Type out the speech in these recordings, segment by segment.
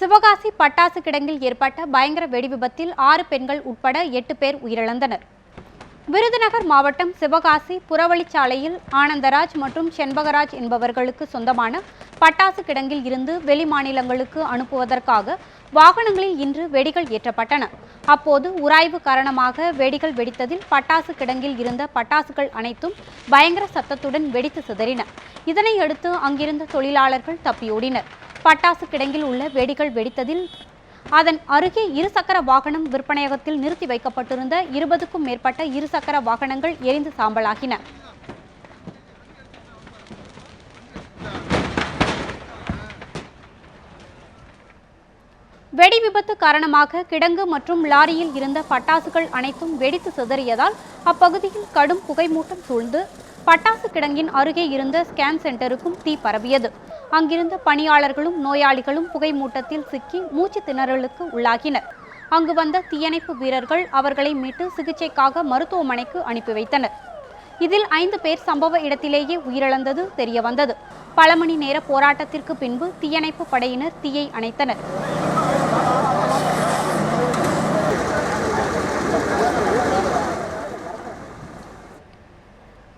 சிவகாசி பட்டாசு கிடங்கில் ஏற்பட்ட பயங்கர வெடிவிபத்தில் 6 பெண்கள் உட்பட 8 பேர் உயிரிழந்தனர். விருதுநகர் மாவட்டம் சிவகாசி புறவழிச்சாலையில் ஆனந்தராஜ் மற்றும் செண்பகராஜ் என்பவர்களுக்கு சொந்தமான பட்டாசு கிடங்கில் இருந்து வெளிமாநிலங்களுக்கு அனுப்புவதற்காக வாகனங்களில் இன்று வெடிகள் ஏற்றப்பட்டன. அப்போது உராய்வு காரணமாக வெடிகள் வெடித்ததில் பட்டாசு கிடங்கில் இருந்த பட்டாசுகள் அனைத்தும் பயங்கர சத்தத்துடன் வெடித்து சிதறின. இதனையடுத்து அங்கிருந்த தொழிலாளர்கள் தப்பியோடினர். பட்டாசு கிடங்கில் உள்ள வெடிகள் வெடித்ததில் அதன் அருகே இருசக்கர வாகனம் விற்பனையகத்தில் நிறுத்தி வைக்கப்பட்டிருந்த 20க்கும் மேற்பட்ட இருசக்கர வாகனங்கள் எரிந்து சாம்பலாகின. வெடி விபத்து காரணமாக கிடங்கு மற்றும் லாரியில் இருந்த பட்டாசுகள் அனைத்தும் வெடித்து சிதறியதால் அப்பகுதியில் கடும் புகைமூட்டம் சூழ்ந்து பட்டாசு கிடங்கின் அருகே இருந்த ஸ்கேன் சென்டருக்கும் தீ பரவியது. அங்கிருந்த பணியாளர்களும் நோயாளிகளும் புகைமூட்டத்தில் சிக்கி மூச்சு திணறலுக்கு உள்ளாகினர். அங்கு வந்த தீயணைப்பு வீரர்கள் அவர்களை மீட்டு சிகிச்சைக்காக மருத்துவமனைக்கு அனுப்பி வைத்தனர். இதில் 5 பேர் சம்பவ இடத்திலேயே உயிரிழந்தது தெரியவந்தது. பல மணி நேர போராட்டத்திற்கு பின்பு தீயணைப்பு படையினர் தீயை அணைத்தனர்.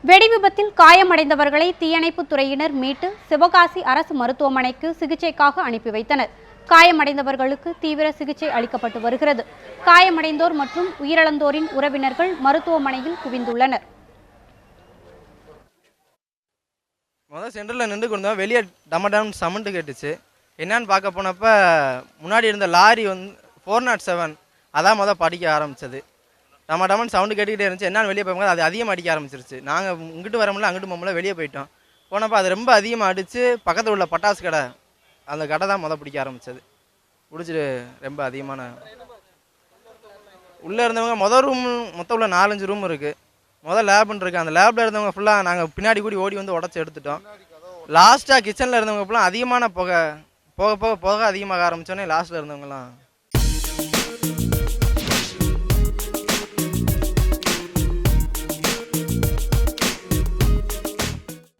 வெடி விபத்தில் காயமடைந்தவர்களை தீயணைப்பு துறையினர் மீட்டு சிவகாசி அரசு மருத்துவமனைக்கு சிகிச்சைக்காக அனுப்பி வைத்தனர். காயமடைந்தவர்களுக்கு தீவிர சிகிச்சை அளிக்கப்பட்டு வருகிறது. காயமடைந்தோர் மற்றும் உயிரிழந்தோரின் உறவினர்கள் மருத்துவமனையில் குவிந்துள்ளனர். சென்டரில் நின்று கொண்டோம். வெளியே டமடம் சமண்டு கேட்டுச்சு. என்னன்னு பார்க்க போனப்ப முன்னாடி இருந்த லாரி 407 அதான் படிக்க ஆரம்பிச்சது. டமன் சவுண்டு கேட்டுக்கிட்டே இருந்துச்சு. என்னன்னு வெளியே போகும்போது அது அதிகமாக அடிக்க ஆரம்பிச்சிருச்சு. நாங்கள் இங்கிட்டு வர முடியல, அங்கிட்டு போகல, வெளியே போயிட்டோம். போனப்போ அது ரொம்ப அதிகமாக அடித்து பக்கத்தில் உள்ள பட்டாசு கடை அந்த கடை தான் பிடிக்க ஆரம்பிச்சது. பிடிச்சிட்டு ரொம்ப அதிகமான உள்ளே இருந்தவங்க ரூம் மொத்தம் உள்ள 4-5 ரூம் இருக்குது. லேப்னு இருக்குது. அந்த லேபில் இருந்தவங்க ஃபுல்லாக நாங்கள் பின்னாடி கூடி ஓடி வந்து உடச்சி எடுத்துட்டோம். லாஸ்ட்டாக கிச்சனில் இருந்தவங்க ஃபுல்லாக அதிகமான புகை அதிகமாக ஆரம்பித்தோன்னே லாஸ்ட்டில் இருந்தவங்கலாம்